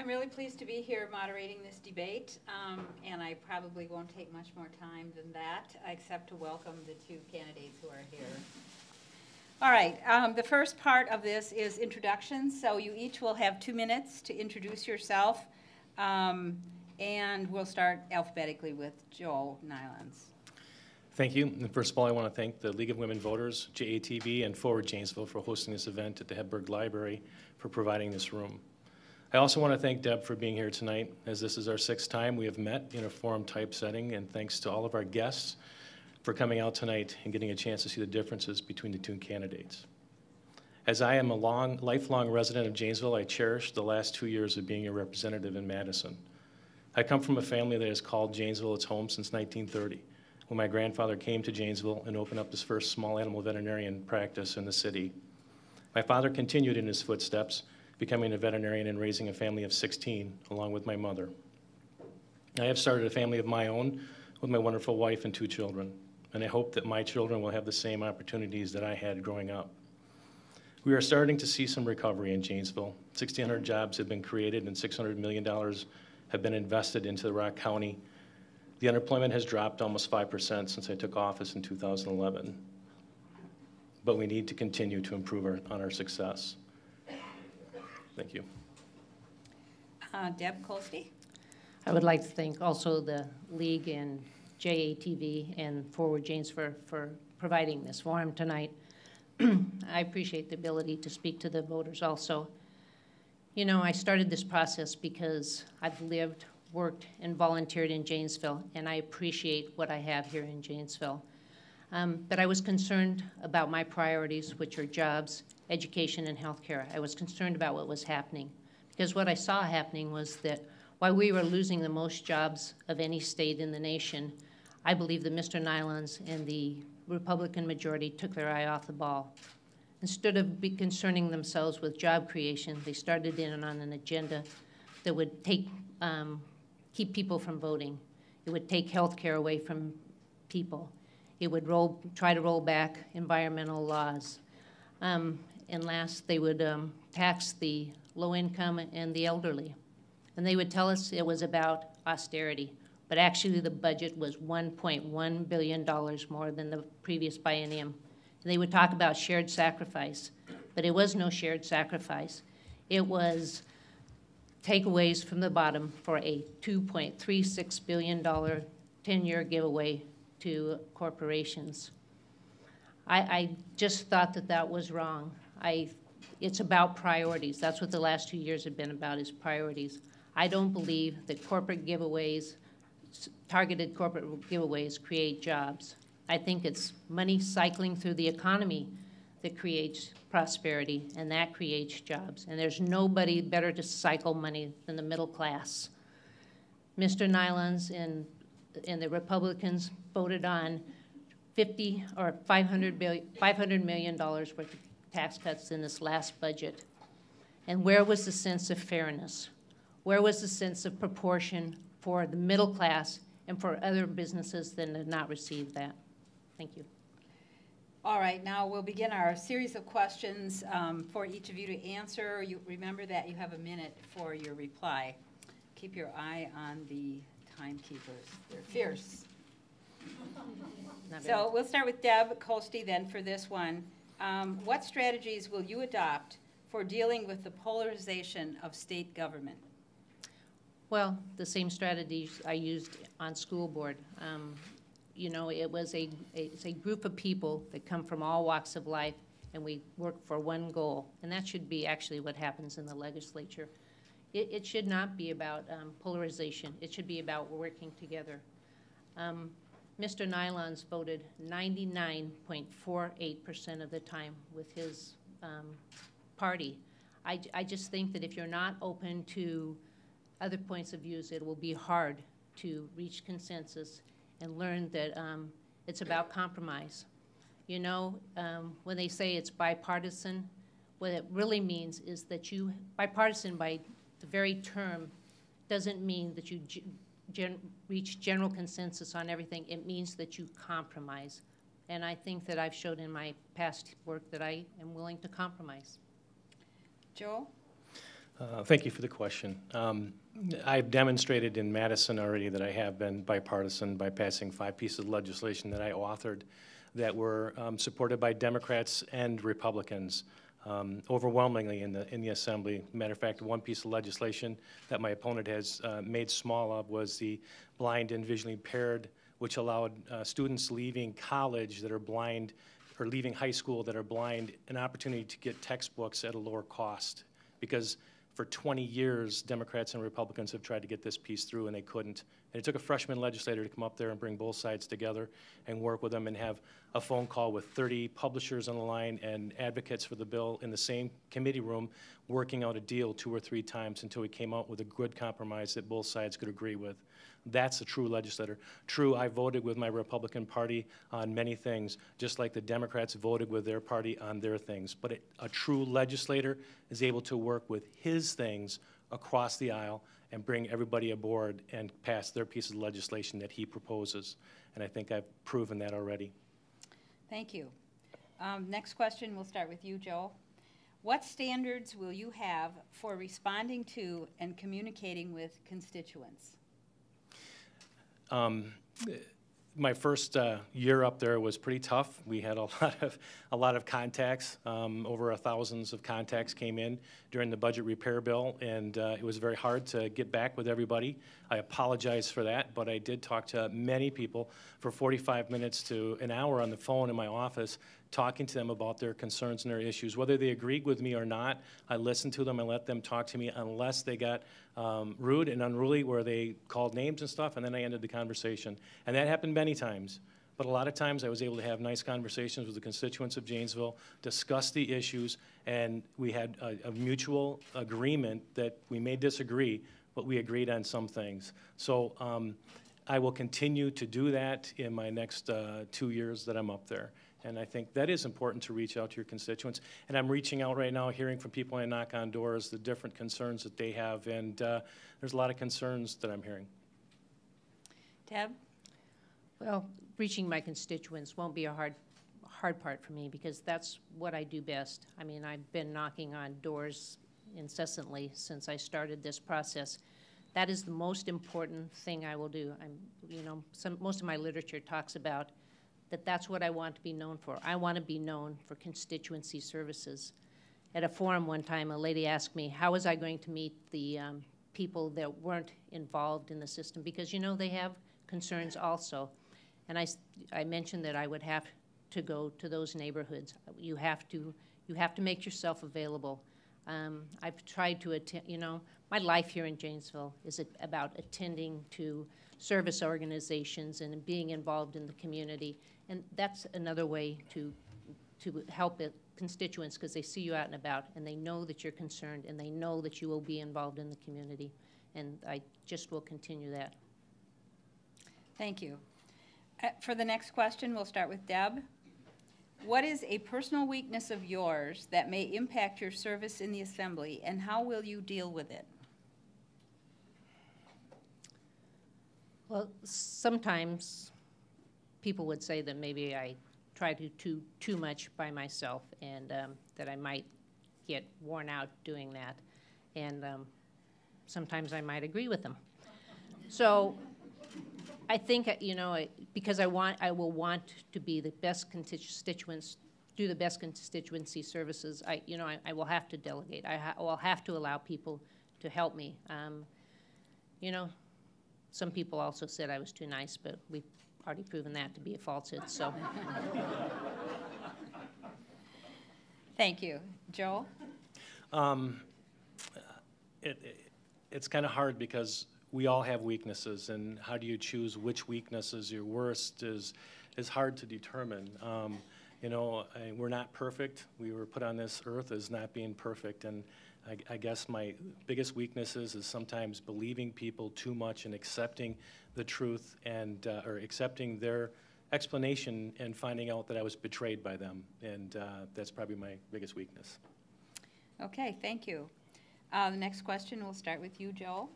I'm really pleased to be here moderating this debate, and I probably won't take much more time than that, except to welcome the two candidates who are here. All right, the first part of this is introductions, so you each will have 2 minutes to introduce yourself, and we'll start alphabetically with Joe Knilans. Thank you. And first of all, I want to thank the League of Women Voters, JATV, and Forward Janesville for hosting this event at the Hedberg Library for providing this room. I also want to thank Deb for being here tonight, as this is our 6th time we have met in a forum-type setting, and thanks to all of our guests for coming out tonight and getting a chance to see the differences between the two candidates. As I am a lifelong resident of Janesville, I cherish the last 2 years of being a representative in Madison. I come from a family that has called Janesville its home since 1930. When my grandfather came to Janesville and opened up his first small animal veterinarian practice in the city. My father continued in his footsteps, becoming a veterinarian and raising a family of 16, along with my mother. I have started a family of my own with my wonderful wife and 2 children, and I hope that my children will have the same opportunities that I had growing up. We are starting to see some recovery in Janesville. 1,600 jobs have been created and $600 million have been invested into the Rock County. The unemployment has dropped almost 5% since I took office in 2011. But we need to continue to improve on our success. Thank you. Deb Kolste. I would like to thank also the League and JATV and Forward Janesville for providing this forum tonight. I appreciate the ability to speak to the voters also. You know, I started this process because I've lived, worked, and volunteered in Janesville, and I appreciate what I have here in Janesville. But I was concerned about my priorities, which are jobs, education, and healthcare. I was concerned about what was happening, because what I saw happening was that while we were losing the most jobs of any state in the nation, I believe that Mr. Knilans and the Republican majority took their eye off the ball. Instead of concerning themselves with job creation, they started in on an agenda that would keep people from voting. It would take health care away from people. It would try to roll back environmental laws. And last, they would tax the low income and the elderly. And they would tell us it was about austerity. But actually, the budget was $1.1 billion more than the previous biennium. And they would talk about shared sacrifice. But it was no shared sacrifice. It was takeaways from the bottom for a $2.36 billion 10-year giveaway to corporations. I just thought that that was wrong. It's about priorities. That's what the last 2 years have been about, is priorities. I don't believe that corporate giveaways, targeted corporate giveaways, create jobs. I think it's money cycling through the economy that creates prosperity, and that creates jobs. And there's nobody better to cycle money than the middle class. Mr. Knilans and the Republicans voted on $500 million worth of tax cuts in this last budget. And where was the sense of fairness? Where was the sense of proportion for the middle class and for other businesses that did not receive that? Thank you. All right, now we'll begin our series of questions for each of you to answer. You remember that you have a minute for your reply. Keep your eye on the timekeepers. They're fierce. So we'll start with Deb Kolste then for this one. What strategies will you adopt for dealing with the polarization of state government? Well, the same strategies I used on school board. You know, it's a group of people that come from all walks of life, and we work for one goal. And that should be actually what happens in the legislature. It should not be about polarization. It should be about working together. Mr. Knilans voted 99.48% of the time with his party. I just think that if you're not open to other points of views, it will be hard to reach consensus and learn that it's about compromise. You know, when they say it's bipartisan, what it really means is that bipartisan by the very term doesn't mean that you reach general consensus on everything. It means that you compromise. And I think that I've showed in my past work that I am willing to compromise. Joe? Thank you for the question. I've demonstrated in Madison already that I have been bipartisan by passing 5 pieces of legislation that I authored that were supported by Democrats and Republicans overwhelmingly in the Assembly. Matter of fact, one piece of legislation that my opponent has made small of was the blind and visually impaired, which allowed students leaving college that are blind or leaving high school that are blind an opportunity to get textbooks at a lower cost. Because for 20 years, Democrats and Republicans have tried to get this piece through, and they couldn't. And it took a freshman legislator to come up there and bring both sides together and work with them and have a phone call with 30 publishers on the line and advocates for the bill in the same committee room, working out a deal 2 or 3 times until we came out with a good compromise that both sides could agree with. That's a true legislator. True, I voted with my Republican Party on many things, just like the Democrats voted with their party on their things. But a true legislator is able to work with his things across the aisle and bring everybody aboard and pass their piece of legislation that he proposes. And I think I've proven that already. Thank you. Next question, we'll start with you, Joe. What standards will you have for responding to and communicating with constituents? My first year up there was pretty tough. We had a lot of contacts. Over thousands of contacts came in during the budget repair bill, and it was very hard to get back with everybody. I apologize for that, but I did talk to many people for 45 minutes to an hour on the phone in my office, talking to them about their concerns and their issues. Whether they agreed with me or not, I listened to them and let them talk to me unless they got rude and unruly where they called names and stuff, and then I ended the conversation. And that happened many times. But a lot of times I was able to have nice conversations with the constituents of Janesville, discuss the issues, and we had a mutual agreement that we may disagree, but we agreed on some things. So I will continue to do that in my next 2 years that I'm up there. And I think that is important to reach out to your constituents. And I'm reaching out right now, hearing from people when I knock on doors, the different concerns that they have. And there's a lot of concerns that I'm hearing. Deb? Well, reaching my constituents won't be a hard part for me because that's what I do best. I mean, I've been knocking on doors incessantly since I started this process. That is the most important thing I will do. Most of my literature talks about that's what I want to be known for. I want to be known for constituency services. At a forum one time, a lady asked me, how was I going to meet the people that weren't involved in the system? Because, they have concerns also. And I mentioned that I would have to go to those neighborhoods. You have to make yourself available. I've tried to attend, my life here in Janesville is about attending to service organizations and being involved in the community. And that's another way to help constituents because they see you out and about and they know that you're concerned and they know that you will be involved in the community. And I just will continue that. Thank you. For the next question, we'll start with Deb. What is a personal weakness of yours that may impact your service in the Assembly, and how will you deal with it? Well, sometimes people would say that maybe I try to do too much by myself and that I might get worn out doing that. And sometimes I might agree with them. So I think, because I will want to be the best constituents, do the best constituency services, I will have to delegate. I will have to allow people to help me. Some people also said I was too nice, but we've already proven that to be a falsehood, so. Thank you. Joe? It's kind of hard because we all have weaknesses, and how do you choose which weakness is your worst is hard to determine. We're not perfect. We were put on this earth as not being perfect, and I guess my biggest weaknesses is sometimes believing people too much and accepting the truth and or accepting their explanation and finding out that I was betrayed by them, and that's probably my biggest weakness. Okay, thank you. The next question, we'll start with you, Joe.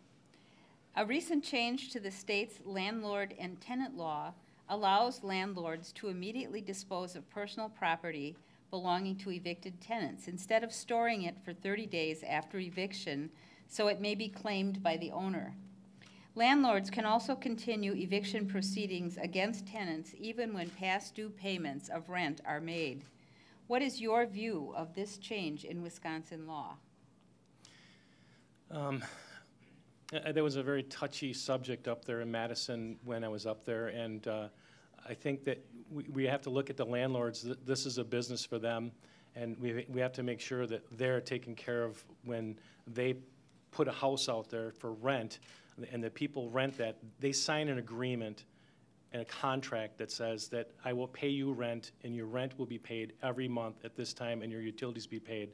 A recent change to the state's landlord and tenant law allows landlords to immediately dispose of personal property belonging to evicted tenants instead of storing it for 30 days after eviction so it may be claimed by the owner. Landlords can also continue eviction proceedings against tenants even when past due payments of rent are made. What is your view of this change in Wisconsin law? There was a very touchy subject up there in Madison when I was up there, and I think that we have to look at the landlords. This is a business for them, and we have to make sure that they're taken care of when they put a house out there for rent, and the people rent that. They sign an agreement and a contract that says that I will pay you rent, and your rent will be paid every month at this time, and your utilities be paid.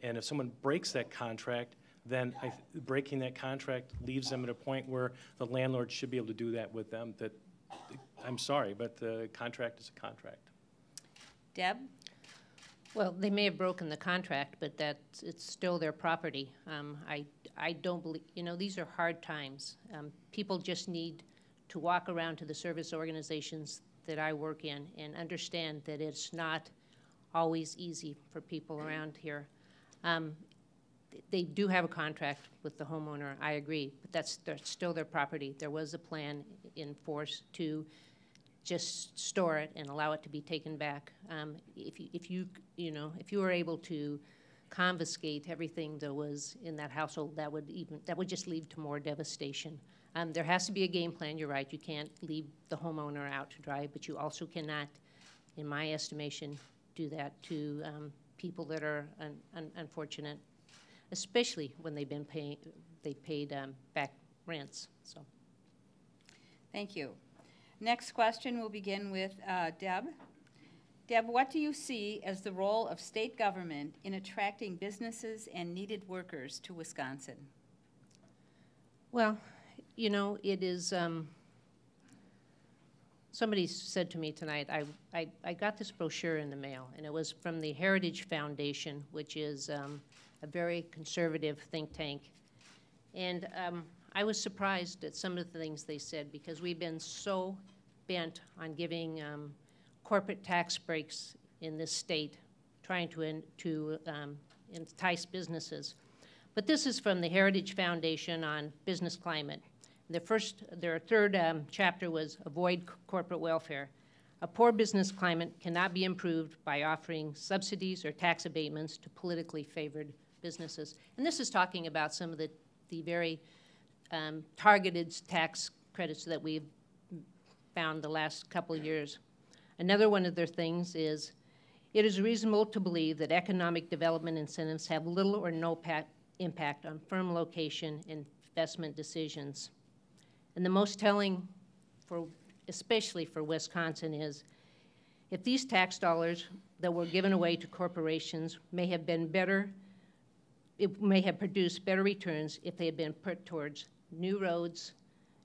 And if someone breaks that contract, then breaking that contract leaves them at a point where the landlord should be able to do that with them. That, I'm sorry, but the contract is a contract. Deb? Well, they may have broken the contract, but it's still their property. I don't believe, these are hard times. People just need to walk around to the service organizations that I work in and understand that it's not always easy for people around here. They do have a contract with the homeowner, I agree, but that's still their property. There was a plan in force to just store it and allow it to be taken back. If you were able to confiscate everything that was in that household, that would just lead to more devastation. There has to be a game plan. You're right. You can't leave the homeowner out to dry, but you also cannot, in my estimation, do that to people that are unfortunate, especially when they paid back rents. So, thank you. Next question will begin with Deb. Deb, what do you see as the role of state government in attracting businesses and needed workers to Wisconsin? Well, it is, somebody said to me tonight, I got this brochure in the mail, and it was from the Heritage Foundation, which is a very conservative think tank. And I was surprised at some of the things they said, because we've been so bent on giving corporate tax breaks in this state, trying to entice businesses. But this is from the Heritage Foundation on business climate. Their third chapter was Avoid Corporate Welfare. A poor business climate cannot be improved by offering subsidies or tax abatements to politically favored businesses. And this is talking about some of the very targeted tax credits that we've found the last couple of years. Another one of their things is, it is reasonable to believe that economic development incentives have little or no impact on firm location and investment decisions. And the most telling, especially for Wisconsin, is if these tax dollars that were given away to corporations may have been better, it may have produced better returns if they had been put towards new roads,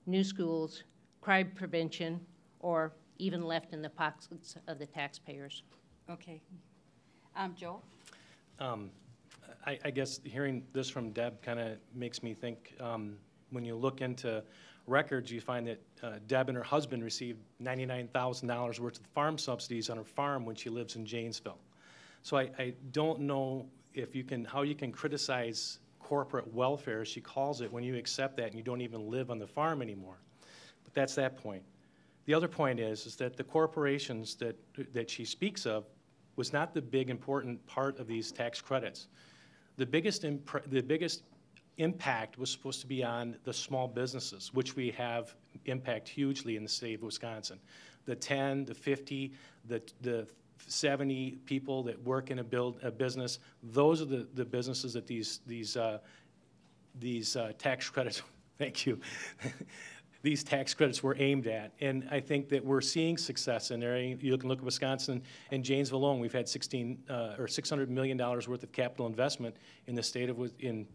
new schools, crime prevention, or even left in the pockets of the taxpayers. Okay. Joel? I guess hearing this from Deb kind of makes me think, when you look into records, you find that Deb and her husband received $99,000 worth of farm subsidies on her farm when she lives in Janesville. So I don't know how you can criticize corporate welfare, as she calls it, when you accept that and you don't even live on the farm anymore. But that's that point. The other point is that the corporations that she speaks of was not the big important part of these tax credits. The biggest impact was supposed to be on the small businesses, which we have impact hugely in the state of Wisconsin. The 10, the 50, the 70 people that work in a business, those are the businesses that these tax credits, thank you, these tax credits were aimed at. And I think that we're seeing success in there. You can look at Wisconsin and Janesville alone. We've had $600 million worth of capital investment in the state of, in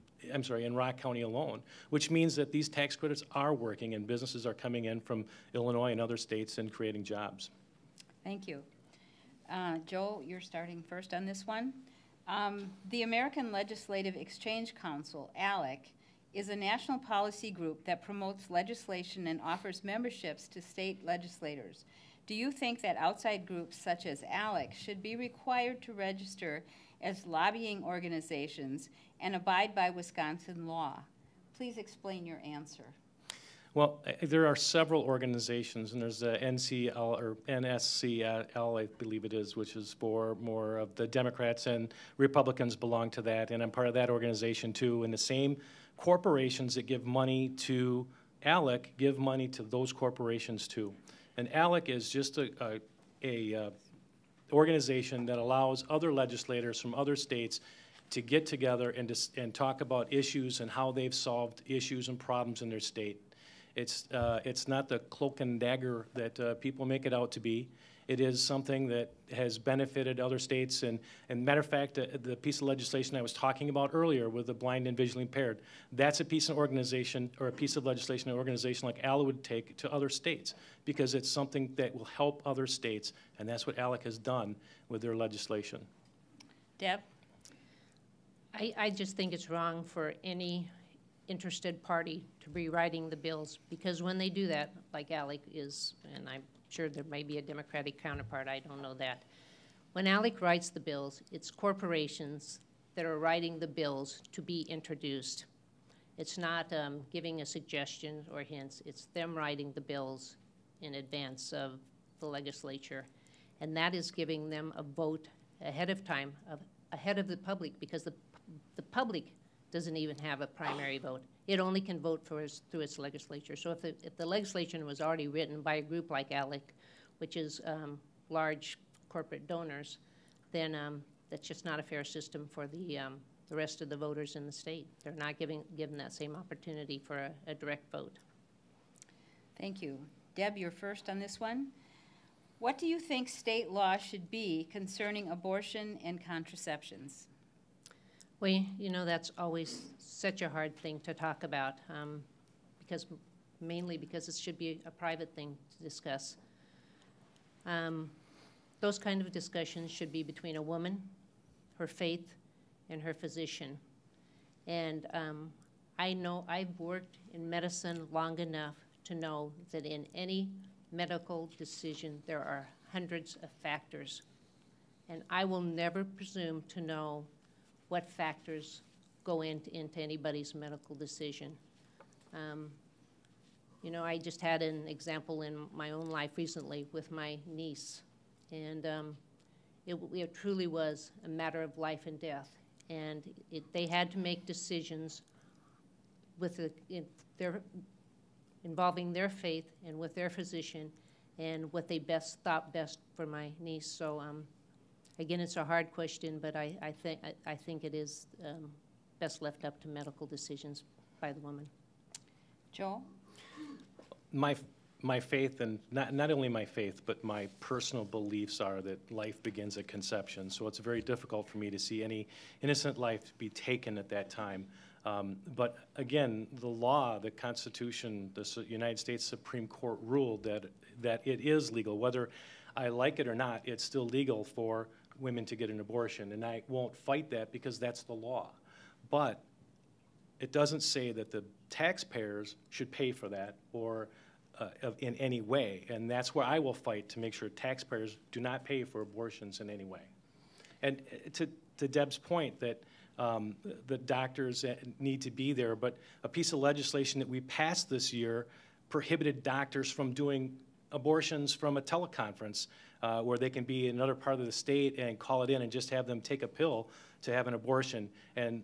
Rock County alone, which means that these tax credits are working and businesses are coming in from Illinois and other states and creating jobs. Thank you. Joel, you're starting first on this one. The American Legislative Exchange Council, ALEC, is a national policy group that promotes legislation and offers memberships to state legislators. Do you think that outside groups such as ALEC should be required to register as lobbying organizations and abide by Wisconsin law? Please explain your answer. Well, there are several organizations, and there's the NCL or NSCL, I believe it is, which is for more of the Democrats, and Republicans belong to that, and I'm part of that organization too. And the same corporations that give money to ALEC give money to those corporations too. And ALEC is just a organization that allows other legislators from other states to get together and talk about issues and how they've solved issues and problems in their state. It's not the cloak and dagger that people make it out to be. It is something that has benefited other states. And matter of fact, the piece of legislation I was talking about earlier with the blind and visually impaired, that's a piece of organization or a piece of legislation an organization like ALEC would take to other states because it's something that will help other states. And that's what ALEC has done with their legislation. Deb? I just think it's wrong for any interested party to be writing the bills, because when they do that, like ALEC is, and I'm sure there may be a Democratic counterpart, I don't know that. When ALEC writes the bills, it's corporations that are writing the bills to be introduced. It's not giving a suggestion or hints, it's them writing the bills in advance of the legislature. And that is giving them a vote ahead of time, ahead of the public, because the public doesn't even have a primary vote. It only can vote through its legislature. So if the legislation was already written by a group like ALEC, which is large corporate donors, then that's just not a fair system for the rest of the voters in the state. They're not given that same opportunity for a direct vote. Thank you. Deb, you're first on this one. What do you think state law should be concerning abortion and contraceptions? Well, you know, that's always such a hard thing to talk about, mainly because it should be a private thing to discuss. Those kind of discussions should be between a woman, her faith, and her physician. And I know I've worked in medicine long enough to know that in any medical decision there are hundreds of factors. And I will never presume to know what factors go into anybody's medical decision. You know, I just had an example in my own life recently with my niece, and it truly was a matter of life and death. And they had to make decisions with involving their faith and with their physician and what they thought best for my niece. So again, it's a hard question, but I think it is best left up to medical decisions by the woman. Joel? My faith, and not only my faith, but my personal beliefs are that life begins at conception. So it's very difficult for me to see any innocent life be taken at that time. But again, the law, the Constitution, the United States Supreme Court ruled that it is legal. Whether I like it or not, it's still legal for women to get an abortion, and I won't fight that because that's the law. But it doesn't say that the taxpayers should pay for that or in any way, and that's where I will fight to make sure taxpayers do not pay for abortions in any way. And to Deb's point that the doctors need to be there, but a piece of legislation that we passed this year prohibited doctors from doing abortions from a teleconference where they can be in another part of the state and call it in and just have them take a pill to have an abortion. And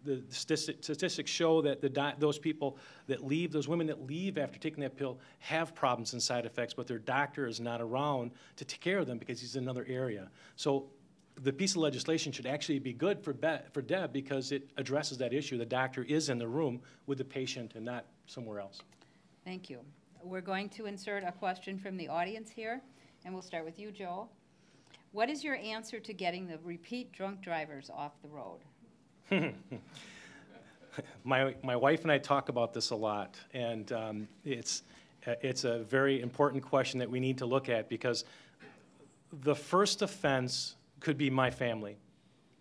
the statistics show that those people that leave, those women that leave after taking that pill have problems and side effects, but their doctor is not around to take care of them because he's in another area. So the piece of legislation should actually be good for Deb because it addresses that issue. The doctor is in the room with the patient and not somewhere else. Thank you. We're going to insert a question from the audience here, and we'll start with you, Joel. What is your answer to getting the repeat drunk drivers off the road? My wife and I talk about this a lot, and it's a very important question that we need to look at because the first offense could be my family.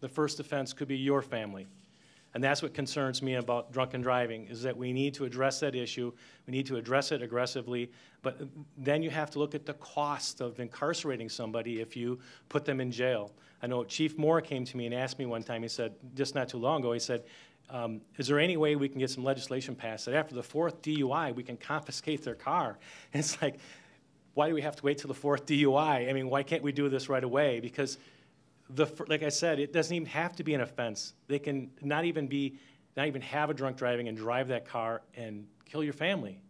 The first offense could be your family. And that's what concerns me about drunken driving, is that we need to address that issue. We need to address it aggressively. But then you have to look at the cost of incarcerating somebody if you put them in jail. I know Chief Moore came to me and asked me one time, he said, just not too long ago, he said, is there any way we can get some legislation passed that after the 4th DUI, we can confiscate their car? And it's like, why do we have to wait till the 4th DUI? I mean, why can't we do this right away? Because, like I said, it doesn't even have to be an offense. They can not even have a drunk driving and drive that car and kill your family.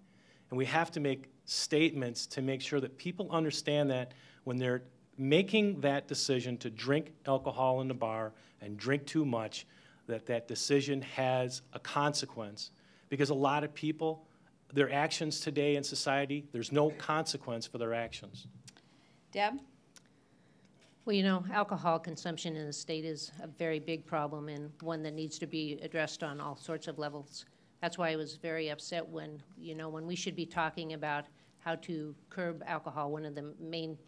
And we have to make statements to make sure that people understand that when they're making that decision to drink alcohol in the bar and drink too much, that decision has a consequence. Because a lot of people, their actions today in society, there's no consequence for their actions. Deb? Well, you know, alcohol consumption in the state is a very big problem and one that needs to be addressed on all sorts of levels. That's why I was very upset when, you know, when we should be talking about how to curb alcohol. One of the main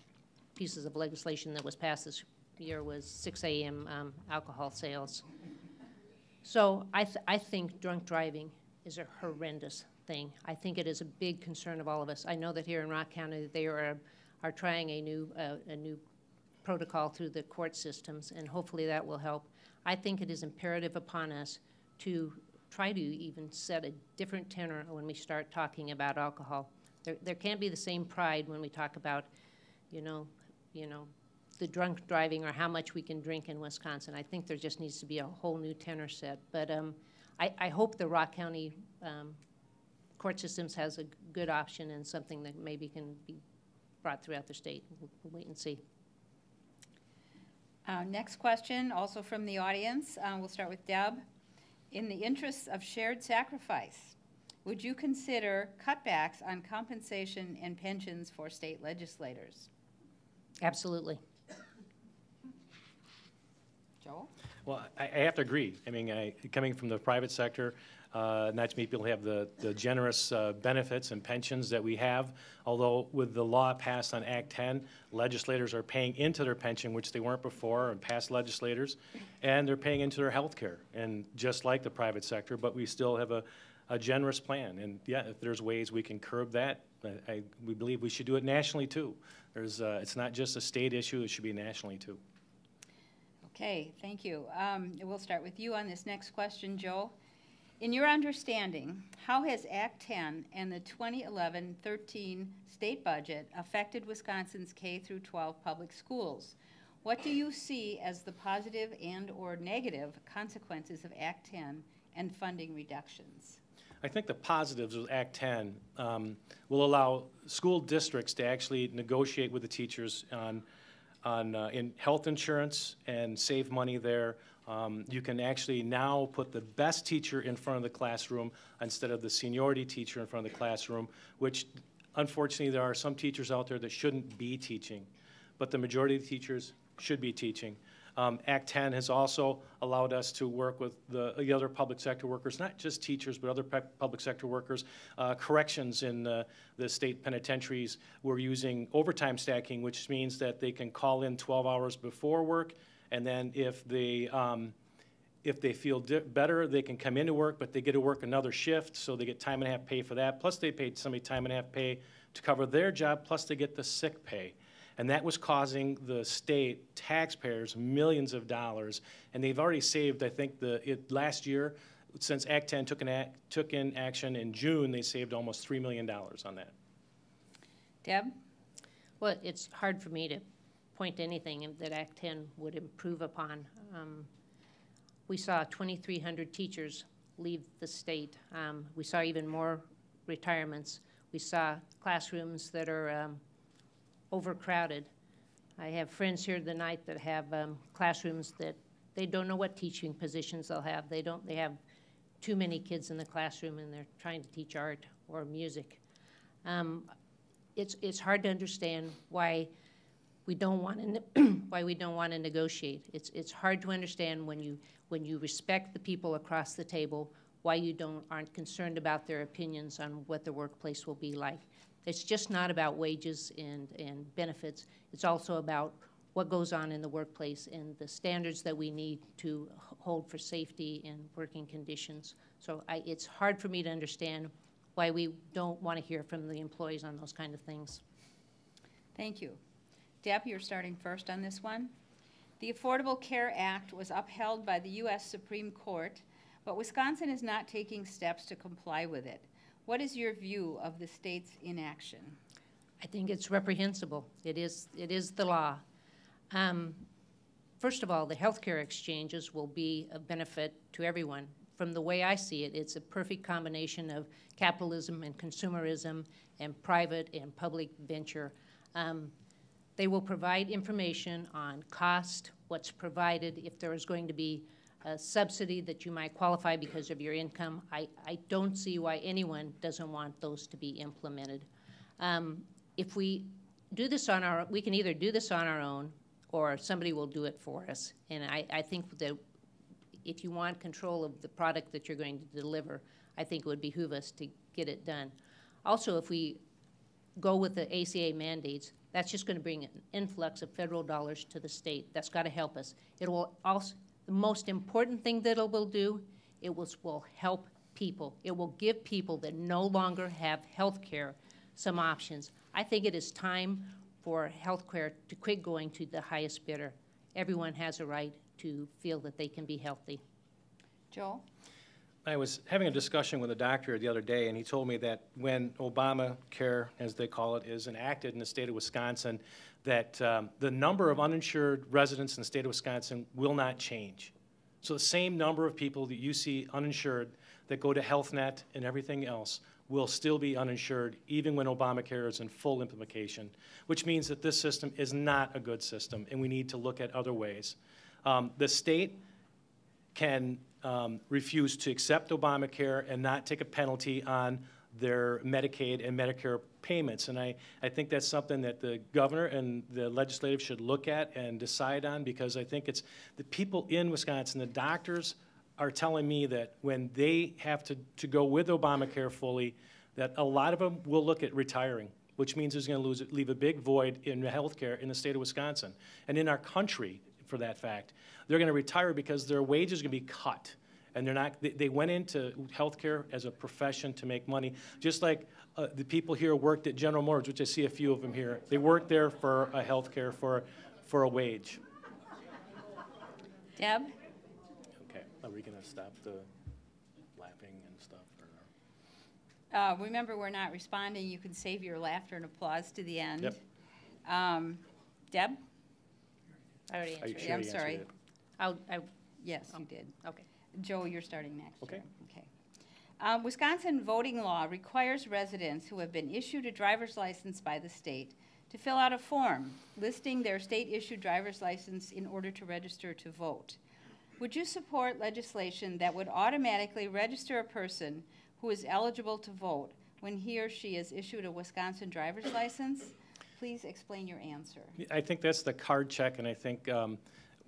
pieces of legislation that was passed this year was 6 a.m. Alcohol sales. So I think drunk driving is a horrendous thing. I think it is a big concern of all of us. I know that here in Rock County they are trying a new protocol through the court systems, and hopefully that will help. I think it is imperative upon us to try to even set a different tenor when we start talking about alcohol. There can't be the same pride when we talk about, you know, the drunk driving or how much we can drink in Wisconsin. I think there just needs to be a whole new tenor set. But I hope the Rock County court systems has a good option and something that maybe can be brought throughout the state. We'll wait and see. Next question, also from the audience. We'll start with Deb. In the interests of shared sacrifice, would you consider cutbacks on compensation and pensions for state legislators? Absolutely. Joel? Well, I have to agree. I mean, coming from the private sector, not many people have the generous benefits and pensions that we have, although with the law passed on Act 10, legislators are paying into their pension, which they weren't before, and past legislators, and they're paying into their health care, and just like the private sector, but we still have a generous plan. And yeah, if there's ways we can curb that, we believe we should do it nationally too. It's not just a state issue, it should be nationally too. Okay, thank you. We'll start with you on this next question, Joe. In your understanding, how has Act 10 and the 2011-13 state budget affected Wisconsin's K-12 public schools? What do you see as the positive and/or negative consequences of Act 10 and funding reductions? I think the positives of Act 10 will allow school districts to actually negotiate with the teachers in health insurance and save money there. You can actually now put the best teacher in front of the classroom instead of the seniority teacher in front of the classroom, which unfortunately there are some teachers out there that shouldn't be teaching, but the majority of the teachers should be teaching. Act 10 has also allowed us to work with the other public sector workers, not just teachers, but other public sector workers. Corrections in the state penitentiaries, we're using overtime stacking, which means that they can call in 12 hours before work, and then if they feel better, they can come into work, but they get to work another shift, so they get time and a half pay for that. Plus they paid somebody time and a half pay to cover their job, plus they get the sick pay. And that was causing the state taxpayers millions of dollars. And they've already saved, I think, last year, since Act 10 took in action in June, they saved almost $3 million on that. Deb? Well, it's hard for me to point to anything that Act 10 would improve upon. We saw 2,300 teachers leave the state. We saw even more retirements. We saw classrooms that are overcrowded. I have friends here tonight that have classrooms that they don't know what teaching positions they'll have. They have too many kids in the classroom and they're trying to teach art or music. It's hard to understand why we don't want to negotiate. It's hard to understand when you respect the people across the table why you aren't concerned about their opinions on what the workplace will be like. It's just not about wages and benefits. It's also about what goes on in the workplace and the standards that we need to hold for safety and working conditions. So it's hard for me to understand why we don't want to hear from the employees on those kind of things. Thank you. Deb, you're starting first on this one. The Affordable Care Act was upheld by the U.S. Supreme Court, but Wisconsin is not taking steps to comply with it. What is your view of the state's inaction? I think it's reprehensible. It is the law. First of all, the healthcare exchanges will be a benefit to everyone. From the way I see it, it's a perfect combination of capitalism and consumerism and private and public venture. They will provide information on cost, what's provided, if there is going to be a subsidy that you might qualify because of your income. I don't see why anyone doesn't want those to be implemented. If we do this on our, we can either do this on our own or somebody will do it for us. And I think that if you want control of the product that you're going to deliver, I think it would behoove us to get it done. Also, if we go with the ACA mandates, that's just going to bring an influx of federal dollars to the state. That's got to help us. It will also, the most important thing that it will do, it will help people. It will give people that no longer have health care some options. I think it is time for health care to quit going to the highest bidder. Everyone has a right to feel that they can be healthy. Joel? I was having a discussion with a doctor the other day, and he told me that when Obamacare, as they call it, is enacted in the state of Wisconsin, that the number of uninsured residents in the state of Wisconsin will not change. So the same number of people that you see uninsured that go to HealthNet and everything else will still be uninsured even when Obamacare is in full implementation, which means that this system is not a good system, and we need to look at other ways. The state can refuse to accept Obamacare and not take a penalty on their Medicaid and Medicare payments. And I think that's something that the governor and the legislative should look at and decide on, because I think it's the people in Wisconsin, the doctors are telling me that when they have to go with Obamacare fully, that a lot of them will look at retiring, which means there's going to leave a big void in health care in the state of Wisconsin and in our country, for that fact. They're going to retire because their wages are going to be cut, and they're not. They went into healthcare as a profession to make money, just like the people here worked at General Motors, which I see a few of them here. They worked there for a healthcare for a wage. Deb? Okay, are we going to stop the laughing and stuff? Or? Remember, we're not responding. You can save your laughter and applause to the end. Yep. Deb? I already Are you answered. sure I'm you sorry. answered it? Yes, you did. Okay. Joe, you're starting next. Okay. Okay. Wisconsin voting law requires residents who have been issued a driver's license by the state to fill out a form listing their state-issued driver's license in order to register to vote. Would you support legislation that would automatically register a person who is eligible to vote when he or she is issued a Wisconsin driver's license? Please explain your answer. I think that's the card check, and I think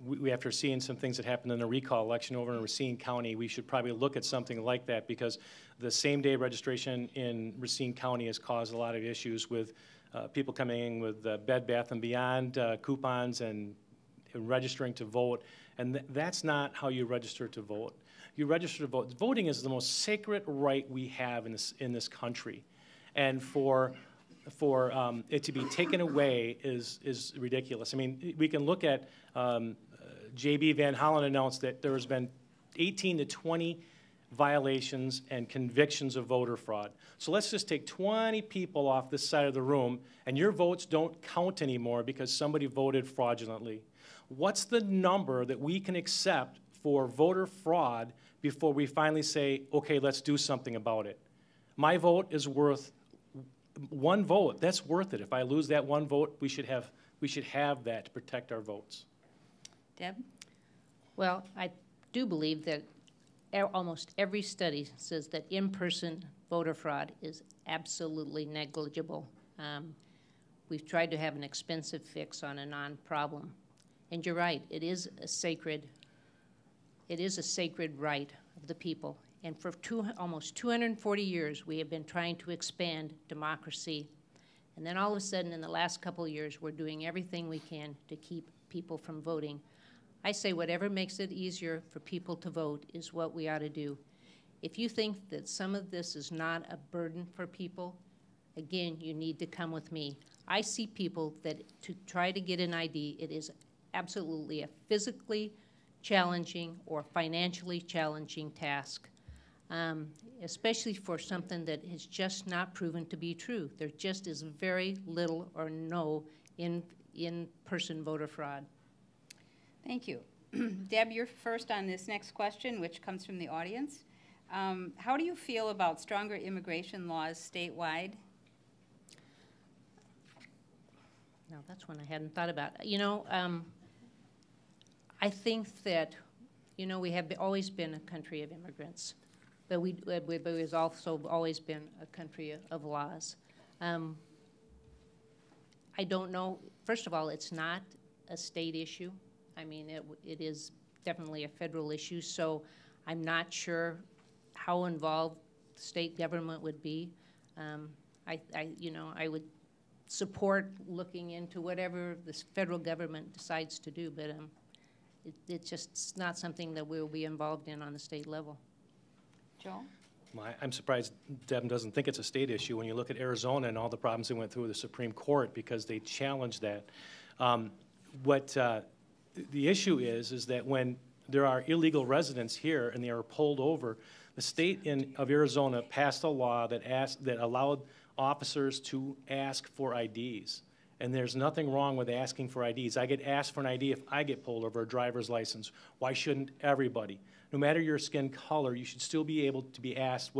we, after seeing some things that happened in the recall election over in Racine County, we should probably look at something like that, because the same-day registration in Racine County has caused a lot of issues with people coming in with Bed Bath & Beyond coupons and registering to vote, and that's not how you register to vote. You register to vote. Voting is the most sacred right we have in this country, and for it to be taken away is ridiculous. I mean, we can look at J.B. Van Hollen announced that there has been 18 to 20 violations and convictions of voter fraud. So let's just take 20 people off this side of the room, and your votes don't count anymore because somebody voted fraudulently. What's the number that we can accept for voter fraud before we finally say, okay, let's do something about it? My vote is worth one vote. That's worth it. If I lose that one vote, we should have that to protect our votes. Deb? Well, I do believe that almost every study says that in-person voter fraud is absolutely negligible. We've tried to have an expensive fix on a non-problem. And you're right, it is a sacred right of the people. And for almost 240 years, we have been trying to expand democracy. And then all of a sudden, in the last couple of years, we're doing everything we can to keep people from voting. I say whatever makes it easier for people to vote is what we ought to do. If you think that some of this is not a burden for people, again, you need to come with me. I see people that to try to get an ID, it is absolutely a physically challenging or financially challenging task, especially for something that is just not proven to be true. There just is very little or no in-person voter fraud. Thank you. Deb, you're first on this next question, which comes from the audience. How do you feel about stronger immigration laws statewide? No, that's one I hadn't thought about. You know, I think that, you know, we have always been a country of immigrants, but we've also always been a country of laws. I don't know. First of all, it's not a state issue. I mean, it is definitely a federal issue, so I'm not sure how involved the state government would be. You know, I would support looking into whatever this federal government decides to do, but it's just not something that we'll be involved in on the state level. Joe? Well, I'm surprised Deb doesn't think it's a state issue when you look at Arizona and all the problems they went through with the Supreme Court because they challenged that. The issue is that when there are illegal residents here and they are pulled over, the state of Arizona passed a law that allowed officers to ask for IDs. And there's nothing wrong with asking for IDs. I get asked for an ID if I get pulled over, a driver's license. Why shouldn't everybody? No matter your skin color, you should still be able to be asked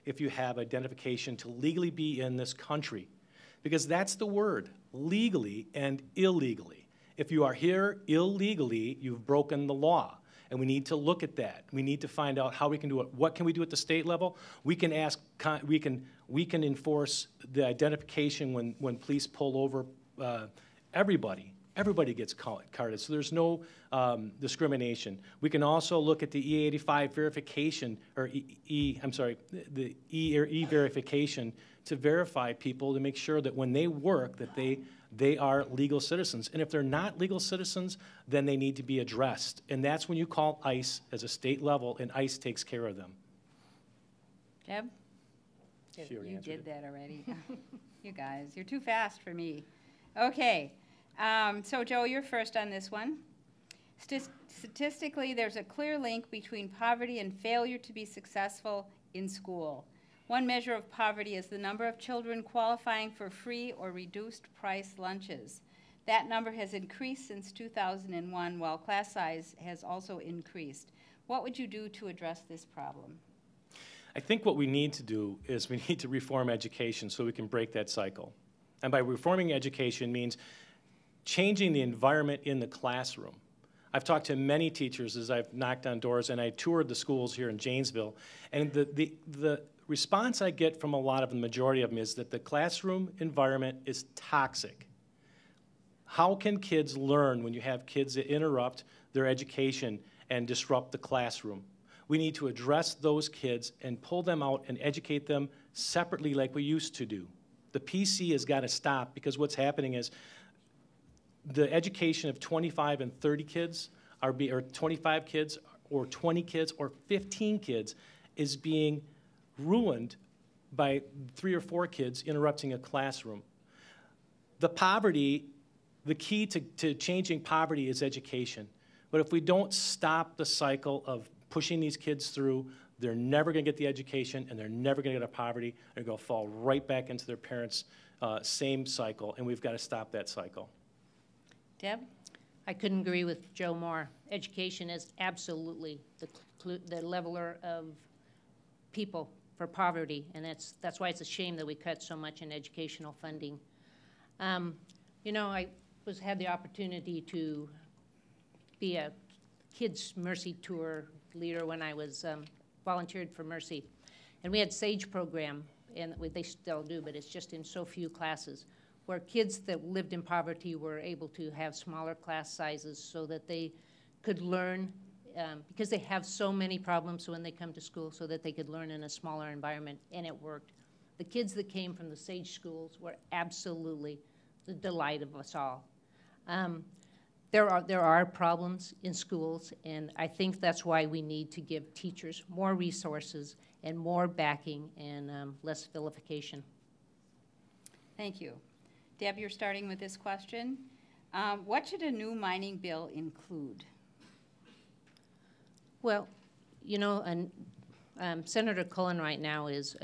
if you have identification to legally be in this country. Because that's the word, legally and illegally. If you are here illegally, you've broken the law. And we need to look at that. We need to find out how we can do it. What can we do at the state level? We can enforce the identification when police pull over everybody. Everybody gets carded, so there's no discrimination. We can also look at the E85 verification, or the E-verification to verify people to make sure that when they work that they are legal citizens. And if they're not legal citizens, then they need to be addressed. And that's when you call ICE as a state level, and ICE takes care of them. Deb? You did that already. You guys, you're too fast for me. Okay, so Joe, you're first on this one. Statistically, there's a clear link between poverty and failure to be successful in school. One measure of poverty is the number of children qualifying for free or reduced price lunches. That number has increased since 2001, while class size has also increased. What would you do to address this problem? I think what we need to do is we need to reform education so we can break that cycle. And by reforming education means changing the environment in the classroom. I've talked to many teachers as I've knocked on doors, and I toured the schools here in Janesville, and the response I get from a lot of the majority of them is that the classroom environment is toxic. How can kids learn when you have kids that interrupt their education and disrupt the classroom? We need to address those kids and pull them out and educate them separately like we used to do. The PC has got to stop because what's happening is the education of 25 and 30 kids, or 25 kids, or 20 kids, or 15 kids is being ruined by 3 or 4 kids interrupting a classroom. The key to changing poverty is education. But if we don't stop the cycle of pushing these kids through, they're never going to get the education, and they're never going to get out of poverty. They're going to fall right back into their parents' same cycle, and we've got to stop that cycle. Deb? I couldn't agree with Joe more. Education is absolutely the leveler of people for poverty, and that's why it's a shame that we cut so much in educational funding. You know, I had the opportunity to be a Kids Mercy Tour leader when I was volunteered for Mercy. And we had SAGE program, and they still do, but it's just in so few classes, where kids that lived in poverty were able to have smaller class sizes so that they could learn, because they have so many problems when they come to school, so that they could learn in a smaller environment, and it worked. The kids that came from the SAGE schools were absolutely the delight of us all. there are problems in schools, and I think that's why we need to give teachers more resources and more backing and less vilification. Thank you. Deb, you're starting with this question. What should a new mining bill include? Well, you know, and Senator Cullen right now is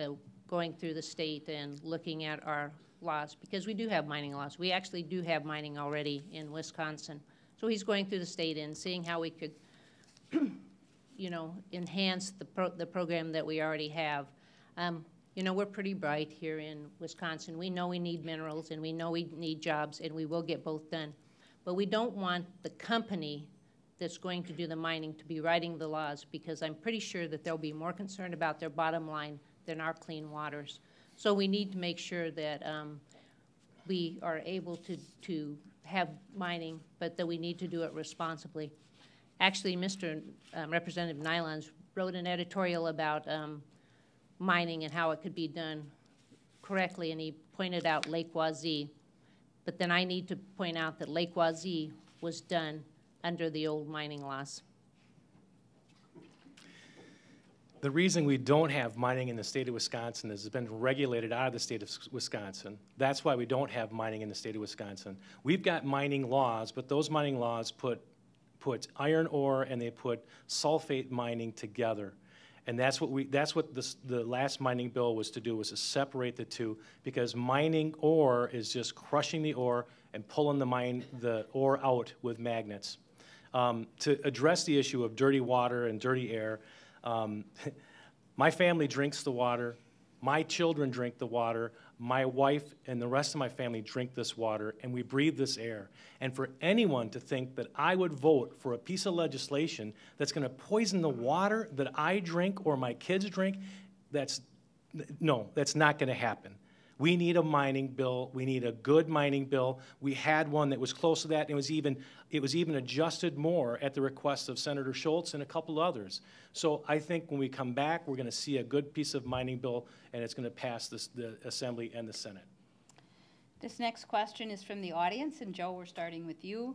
going through the state and looking at our laws, because we do have mining laws. We actually do have mining already in Wisconsin. So he's going through the state and seeing how we could, you know, enhance the program that we already have. You know, we're pretty bright here in Wisconsin. We know we need minerals, and we know we need jobs, and we will get both done. But we don't want the company that's going to do the mining to be writing the laws, because I'm pretty sure that they'll be more concerned about their bottom line than our clean waters. So we need to make sure that we are able to have mining, but that we need to do it responsibly. Actually, Mr. Representative Knilans wrote an editorial about mining and how it could be done correctly, and he pointed out Lake Wazee. But then I need to point out that Lake Wazee was done under the old mining laws. The reason we don't have mining in the state of Wisconsin is it's been regulated out of the state of Wisconsin. That's why we don't have mining in the state of Wisconsin. We've got mining laws, but those mining laws put iron ore and they put sulfate mining together. And that's what the last mining bill was to do, was to separate the two, because mining ore is just crushing the ore and pulling the ore out with magnets. To address the issue of dirty water and dirty air, my family drinks the water, my children drink the water, my wife and the rest of my family drink this water, and we breathe this air. And for anyone to think that I would vote for a piece of legislation that's going to poison the water that I drink or my kids drink, that's not going to happen. We need a mining bill. We need a good mining bill. We had one that was close to that, and it was even adjusted more at the request of Senator Schultz and a couple others. So I think when we come back, we're going to see a good piece of mining bill, and it's going to pass the Assembly and the Senate. This next question is from the audience, and Joe, we're starting with you.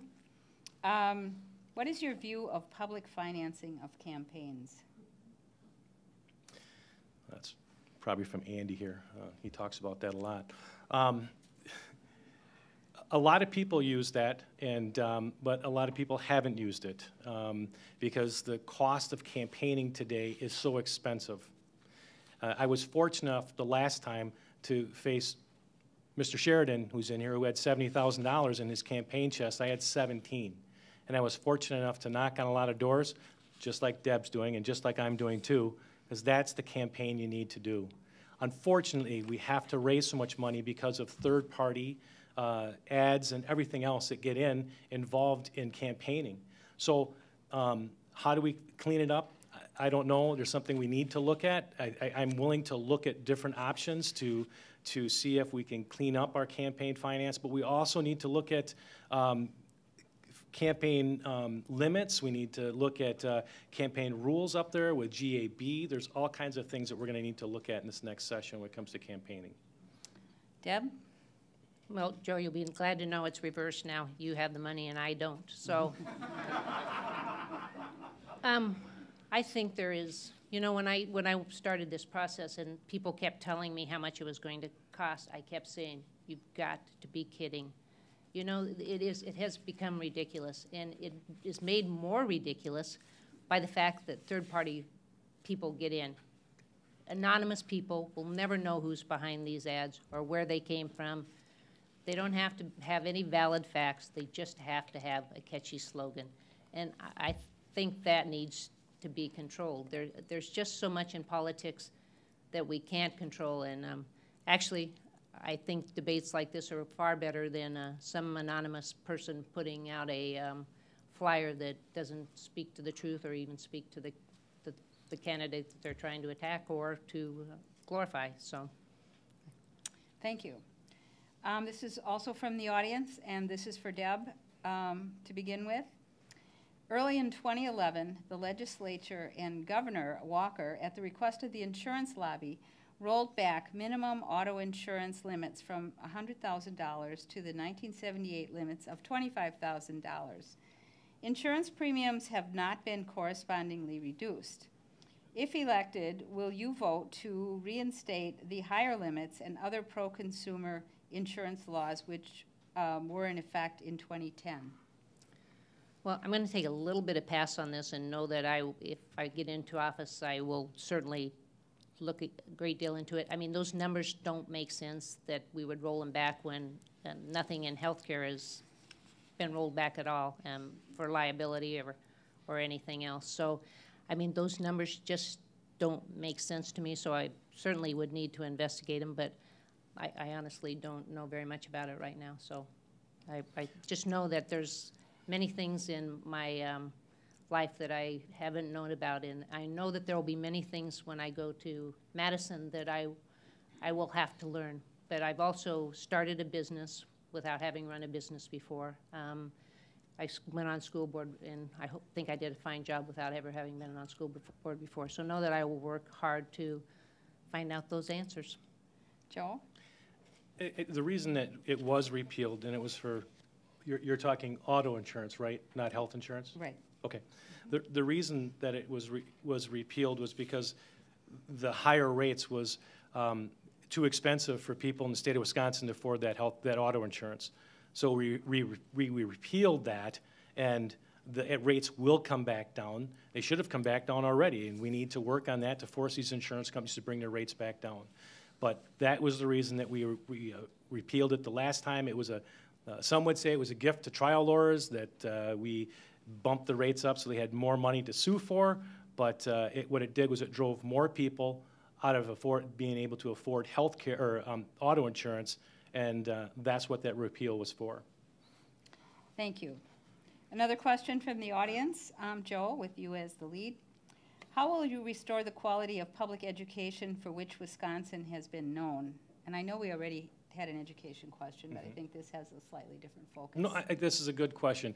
What is your view of public financing of campaigns? That's probably from Andy here. He talks about that a lot. A lot of people use that, but a lot of people haven't used it because the cost of campaigning today is so expensive. I was fortunate enough the last time to face Mr. Sheridan, who's in here, who had $70,000 in his campaign chest. I had 17. And I was fortunate enough to knock on a lot of doors, just like Deb's doing and just like I'm doing too, because that's the campaign you need to do. Unfortunately, we have to raise so much money because of third-party ads and everything else that get involved in campaigning. So how do we clean it up? I don't know. There's something we need to look at. I'm willing to look at different options to see if we can clean up our campaign finance, but we also need to look at campaign limits. We need to look at campaign rules up there with GAB. There's all kinds of things that we're going to need to look at in this next session when it comes to campaigning. Deb? Well, Joe, you'll be glad to know it's reversed now. You have the money and I don't. So I think there is, you know, when I started this process and people kept telling me how much it was going to cost, I kept saying, you've got to be kidding. You know, it has become ridiculous, and it is made more ridiculous by the fact that third-party people get in. Anonymous people will never know who's behind these ads or where they came from. They don't have to have any valid facts. They just have to have a catchy slogan. And I think that needs to be controlled. There's just so much in politics that we can't control. And actually, I think debates like this are far better than some anonymous person putting out a flyer that doesn't speak to the truth or even speak to the candidate that they're trying to attack or to glorify. So, thank you. This is also from the audience, and this is for Deb to begin with. Early in 2011, the legislature and Governor Walker, at the request of the insurance lobby, rolled back minimum auto insurance limits from $100,000 to the 1978 limits of $25,000. Insurance premiums have not been correspondingly reduced. If elected, will you vote to reinstate the higher limits and other pro-consumer insurance laws which were in effect in 2010? Well, I'm going to take a little bit of pass on this and know that if I get into office, I will certainly look a great deal into it. I mean, those numbers don't make sense that we would roll them back when nothing in healthcare has been rolled back at all for liability or anything else. So, I mean, those numbers just don't make sense to me, so I certainly would need to investigate them, but I honestly don't know very much about it right now. So I just know that there's many things in my life that I haven't known about, and I know that there will be many things when I go to Madison that I will have to learn. But I've also started a business without having run a business before. I went on school board, and I think I did a fine job without ever having been on school board before. So know that I will work hard to find out those answers. Joe? The reason that it was repealed, and it was for, you're talking auto insurance, right? Not health insurance? Right. Okay. The reason that it was repealed was because the higher rates was too expensive for people in the state of Wisconsin to afford that auto insurance. So we repealed that, and the rates will come back down. They should have come back down already, and we need to work on that to force these insurance companies to bring their rates back down. But that was the reason that we repealed it the last time. It was some would say it was a gift to trial lawyers that we bumped the rates up so they had more money to sue for, but what it did was it drove more people out of being able to afford health care or auto insurance, and that's what that repeal was for. Thank you. Another question from the audience. Joe, with you as the lead. How will you restore the quality of public education for which Wisconsin has been known? And I know we already had an education question, but I think this has a slightly different focus. No, this is a good question.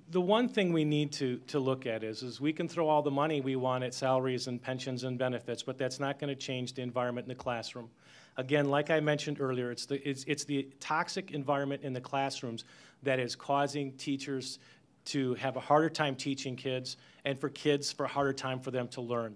The one thing we need to look at is we can throw all the money we want at salaries and pensions and benefits, but that's not going to change the environment in the classroom. Again, like I mentioned earlier, it's the toxic environment in the classrooms that is causing teachers to have a harder time teaching kids, and for kids for a harder time for them to learn.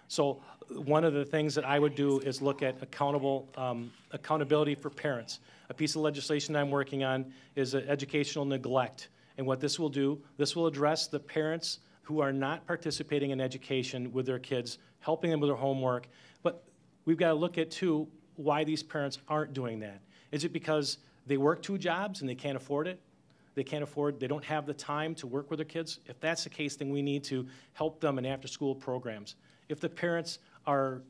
So one of the things that I would do is look at accountability for parents. A piece of legislation I'm working on is educational neglect. And what this will do, this will address the parents who are not participating in education with their kids, helping them with their homework. But we've got to look at, too, why these parents aren't doing that. Is it because they work 2 jobs and they can't afford it? They don't have the time to work with their kids? If that's the case, then we need to help them in after-school programs. If the parents are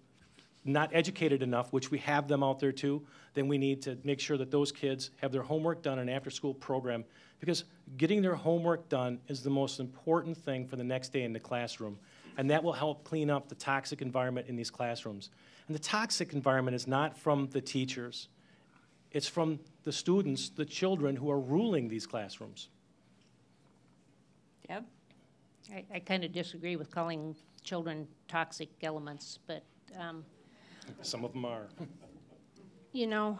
not educated enough, which we have them out there too, then we need to make sure that those kids have their homework done in an after-school program, because getting their homework done is the most important thing for the next day in the classroom, and that will help clean up the toxic environment in these classrooms. And the toxic environment is not from the teachers. It's from the students, the children who are ruling these classrooms. Deb? I kind of disagree with calling children toxic elements, but Some of them are. you know,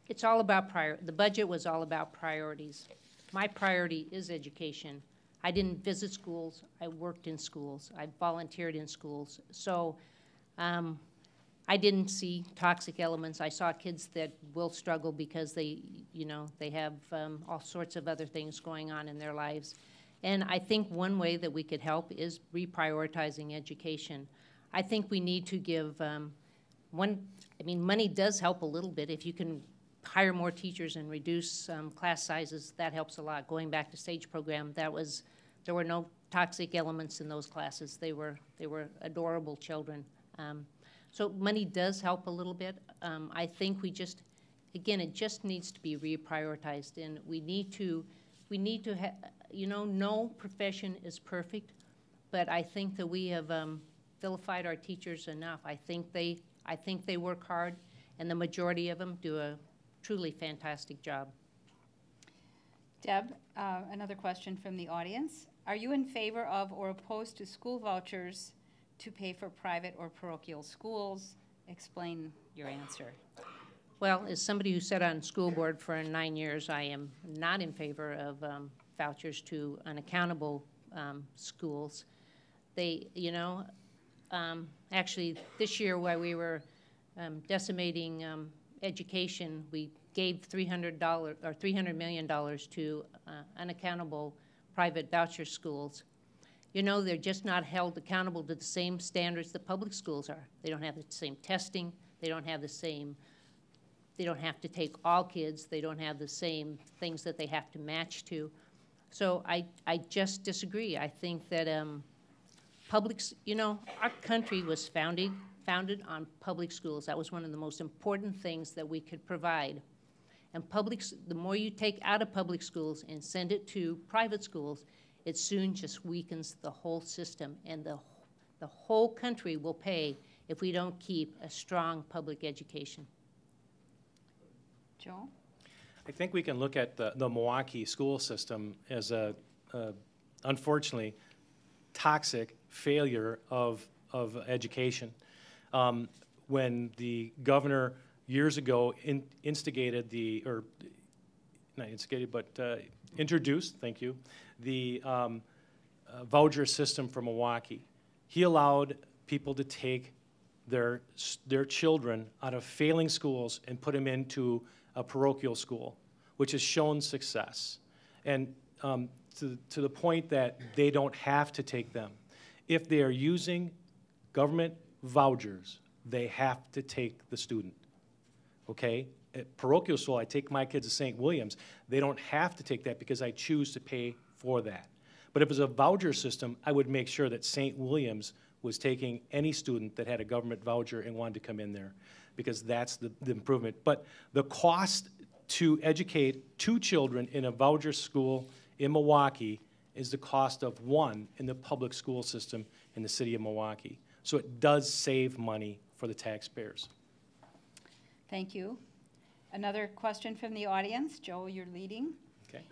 it's all about the budget was all about priorities. My priority is education. I didn't visit schools, I worked in schools, I volunteered in schools. So I didn't see toxic elements. I saw kids that will struggle because they have all sorts of other things going on in their lives. And I think one way that we could help is reprioritizing education. I think we need to give money does help a little bit. If you can hire more teachers and reduce class sizes, that helps a lot. Going back to SAGE program, there were no toxic elements in those classes. They were adorable children. So money does help a little bit. I think it just needs to be reprioritized, and we need to no profession is perfect, but I think that we have vilified our teachers enough. I think they work hard, and the majority of them do a truly fantastic job. Deb, another question from the audience. Are you in favor of or opposed to school vouchers to pay for private or parochial schools? Explain your answer. Well, as somebody who sat on school board for 9 years, I am not in favor of vouchers to unaccountable schools. They, actually, this year while we were decimating education, we gave $300 million to unaccountable private voucher schools. They're just not held accountable to the same standards that public schools are. They don't have the same testing. They don't have the same, they don't have to take all kids. They don't have the same things that they have to match to. So I just disagree. I think that our country was founded on public schools. That was one of the most important things that we could provide. And the more you take out of public schools and send it to private schools, it soon just weakens the whole system, and the whole country will pay if we don't keep a strong public education. Joe? I think we can look at the Milwaukee school system as a unfortunately, toxic failure of instigated introduced, thank you, the voucher system for Milwaukee. He allowed people to take their children out of failing schools and put them into a parochial school, which has shown success. And to the point that they don't have to take them. If they are using government vouchers, they have to take the student, okay? At parochial school, I take my kids to St. Williams. They don't have to take that because I choose to pay for that. But if it was a voucher system, I would make sure that St. Williams was taking any student that had a government voucher and wanted to come in there, because that's the improvement. But the cost to educate 2 children in a voucher school in Milwaukee is the cost of 1 in the public school system in the city of Milwaukee. So it does save money for the taxpayers. Thank you. Another question from the audience. Joe, you're leading. Okay.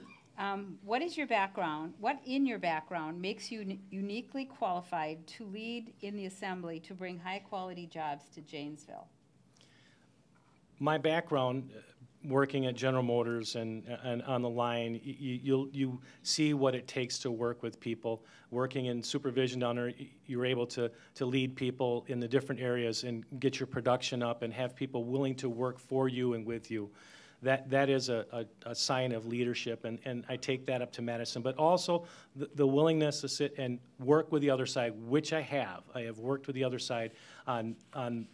What is your background? What in your background makes you uniquely qualified to lead in the assembly to bring high-quality jobs to Janesville? My background, working at General Motors and on the line, you see what it takes to work with people. Working in supervision down there, you're able to lead people in the different areas and get your production up and have people willing to work for you and with you. That is a sign of leadership, and I take that up to Madison. But also the willingness to sit and work with the other side, which I have. I have worked with the other side on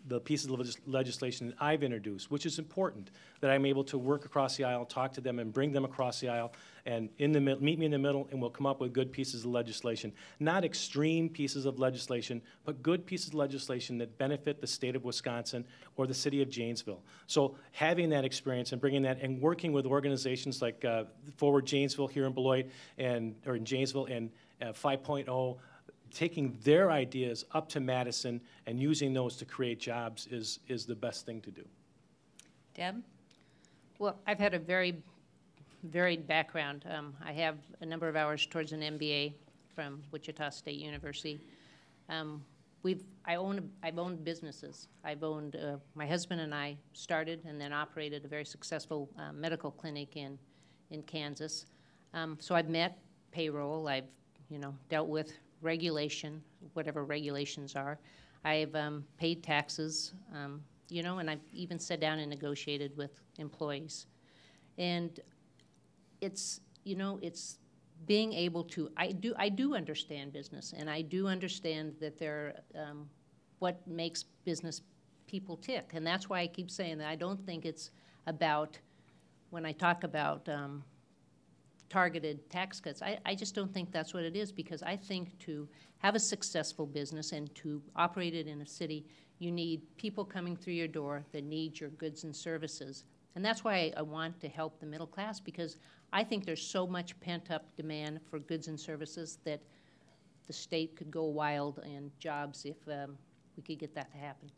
the pieces of legislation that I've introduced, which is important, that I'm able to work across the aisle, talk to them, and bring them across the aisle, and meet me in the middle, and we'll come up with good pieces of legislation. Not extreme pieces of legislation, but good pieces of legislation that benefit the state of Wisconsin or the city of Janesville. So having that experience and bringing that and working with organizations like Forward Janesville here in Beloit or in Janesville and 5.0, taking their ideas up to Madison and using those to create jobs is the best thing to do. Deb? Well, I've had a very varied background. I have a number of hours towards an MBA from Wichita State University. I've owned businesses. My husband and I started and then operated a very successful medical clinic in Kansas. So I've met payroll. I've dealt with regulation, whatever regulations are. I've paid taxes, and I've even sat down and negotiated with employees. And it's being able to, I do understand business, and I do understand that what makes business people tick. And that's why I keep saying that I don't think it's about, when I talk about targeted tax cuts, I just don't think that's what it is, because I think to have a successful business and to operate it in a city, you need people coming through your door that need your goods and services. And that's why I want to help the middle class, because I think there's so much pent-up demand for goods and services that the state could go wild in jobs if we could get that to happen.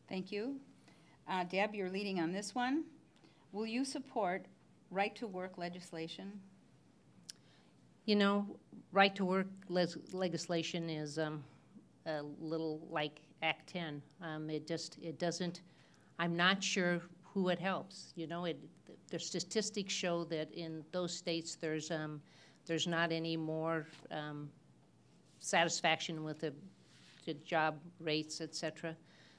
Thank you. Deb, you're leading on this one. Will you support right-to-work legislation? Right-to-work legislation is a little like Act 10. It doesn't, I'm not sure who it helps. You know, the statistics show that in those states there's not any more satisfaction with the job rates, et cetera.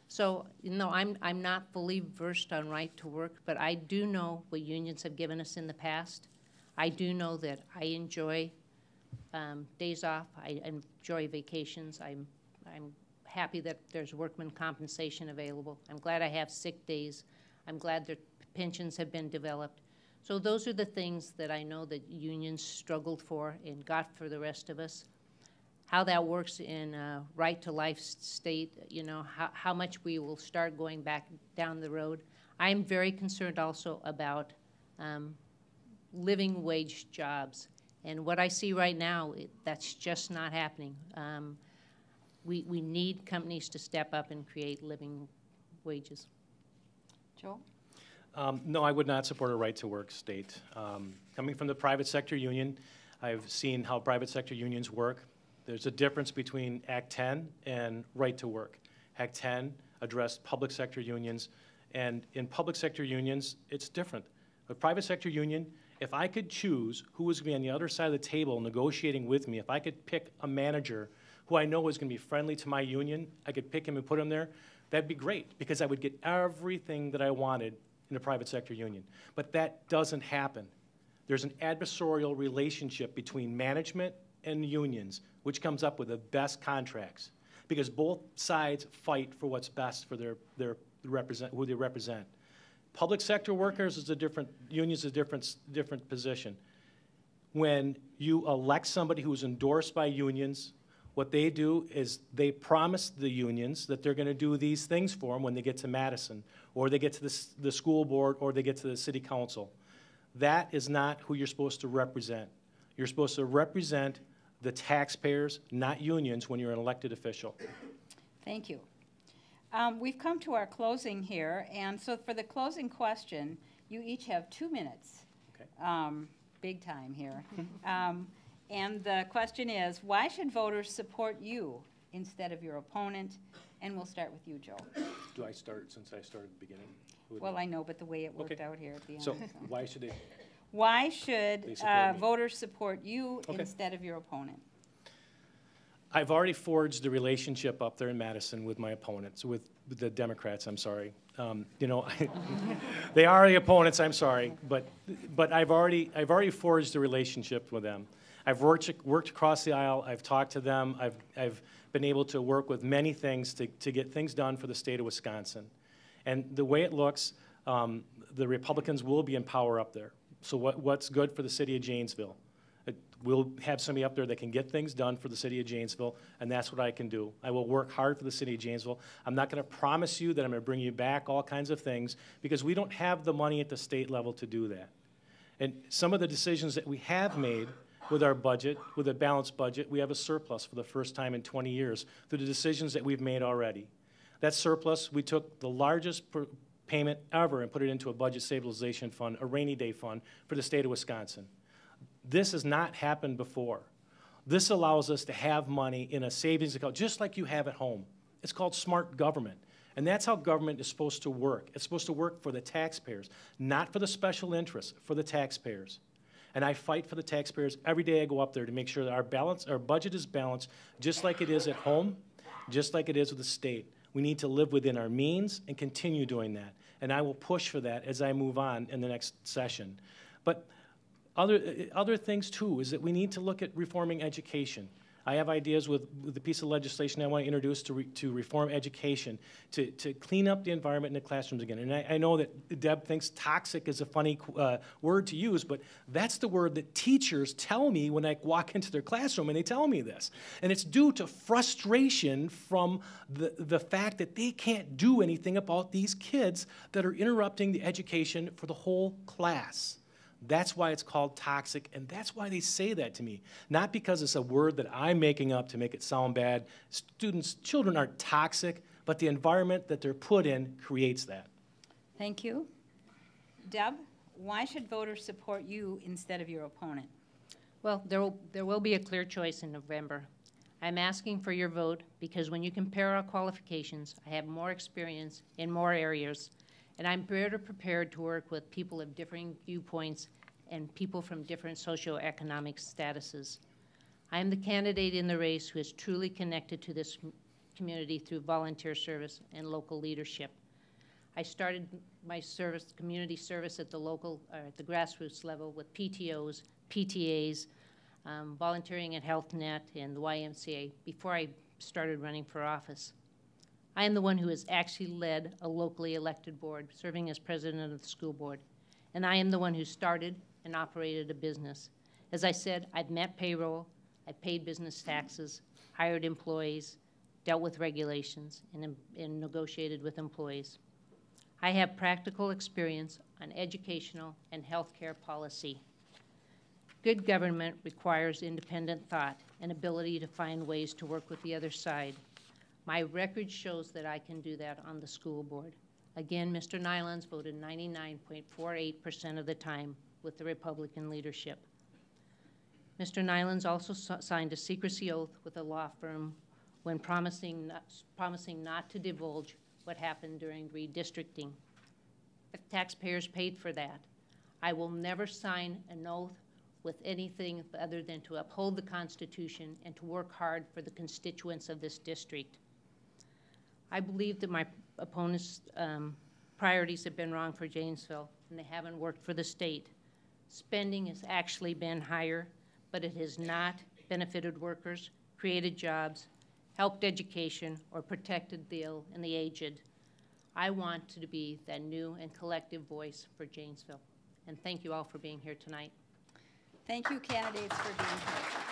So, you know, I'm not fully versed on right to work, but I do know what unions have given us in the past. I do know that I enjoy days off. I enjoy vacations. I'm happy that there's workman compensation available. I'm glad I have sick days. I'm glad that pensions have been developed. So those are the things that I know that unions struggled for and got for the rest of us. How that works in right to life state, you know, how much we will start going back down the road. I'm very concerned also about living wage jobs. And what I see right now, that's just not happening. We need companies to step up and create living wages. Joel? No, I would not support a right-to-work state. Coming from the private sector union, I've seen how private sector unions work. There's a difference between Act 10 and right-to-work. Act 10 addressed public sector unions, and in public sector unions, it's different. A private sector union, if I could choose who was going to be on the other side of the table negotiating with me, if I could pick a manager who I know was going to be friendly to my union, I could pick him and put him there, that'd be great, because I would get everything that I wanted in a private sector union. But that doesn't happen. There's an adversarial relationship between management and unions, which comes up with the best contracts, because both sides fight for what's best for who they represent. Public sector workers is a different, unions is a different position. When you elect somebody who's endorsed by unions, what they do is they promise the unions that they're going to do these things for them when they get to Madison, or they get to the school board, or they get to the city council. That is not who you're supposed to represent. You're supposed to represent the taxpayers, not unions, when you're an elected official. Thank you. We've come to our closing here, and so for the closing question, you each have 2 minutes. Okay. Big time here. And the question is, why should voters support you instead of your opponent? And we'll start with you, Joe. Do I start since I started at the beginning? Well, I know, but the way it worked Okay. out here at the end. So why should they? Why should They support me. voters support you Okay. instead of your opponent? I've already forged a relationship up there in Madison with my opponents, with the Democrats, I'm sorry. You know, they are the opponents, I'm sorry, but I've already forged a relationship with them. I've worked across the aisle, I've talked to them, I've been able to work with many things to get things done for the state of Wisconsin. And the way it looks, the Republicans will be in power up there. So what's good for the city of Janesville? We'll have somebody up there that can get things done for the city of Janesville, and that's what I can do. I will work hard for the city of Janesville. I'm not going to promise you that I'm going to bring you back all kinds of things, because we don't have the money at the state level to do that. And some of the decisions that we have made with our budget, with a balanced budget, we have a surplus for the first time in 20 years through the decisions that we've made already. That surplus, we took the largest payment ever and put it into a budget stabilization fund, a rainy day fund for the state of Wisconsin. This has not happened before. This allows us to have money in a savings account, just like you have at home. It's called smart government. And that's how government is supposed to work. It's supposed to work for the taxpayers, not for the special interests, for the taxpayers. And I fight for the taxpayers every day I go up there to make sure that our budget is balanced, just like it is at home, just like it is with the state. We need to live within our means and continue doing that. And I will push for that as I move on in the next session. But other things, too, is that we need to look at reforming education. I have ideas with the piece of legislation I want to introduce to reform education, to clean up the environment in the classrooms again. And I know that Deb thinks toxic is a funny word to use, but that's the word that teachers tell me when I walk into their classroom, and they tell me this. And it's due to frustration from the fact that they can't do anything about these kids that are interrupting the education for the whole class. That's why it's called toxic, and that's why they say that to me. Not because it's a word that I'm making up to make it sound bad. Children aren't toxic, but the environment that they're put in creates that. Thank you. Deb, why should voters support you instead of your opponent? Well, there will be a clear choice in November. I'm asking for your vote because when you compare our qualifications, I have more experience in more areas, and I'm better prepared to work with people of differing viewpoints and people from different socioeconomic statuses. I am the candidate in the race who is truly connected to this community through volunteer service and local leadership. I started my service, community service at the local, at the grassroots level with PTOs, PTAs, volunteering at HealthNet and the YMCA before I started running for office. I am the one who has actually led a locally elected board, serving as president of the school board. And I am the one who started and operated a business. As I said, I've met payroll, I've paid business taxes, hired employees, dealt with regulations, and negotiated with employees. I have practical experience on educational and healthcare policy. Good government requires independent thought and ability to find ways to work with the other side. My record shows that I can do that on the school board. Again, Mr. Knilans voted 99.48% of the time with the Republican leadership. Mr. Knilans also signed a secrecy oath with a law firm when promising not to divulge what happened during redistricting. The taxpayers paid for that. I will never sign an oath with anything other than to uphold the Constitution and to work hard for the constituents of this district. I believe that my opponents' priorities have been wrong for Janesville, and they haven't worked for the state. Spending has actually been higher, but it has not benefited workers, created jobs, helped education, or protected the ill and the aged. I want to be that new and collective voice for Janesville. And thank you all for being here tonight. Thank you, candidates, for being here.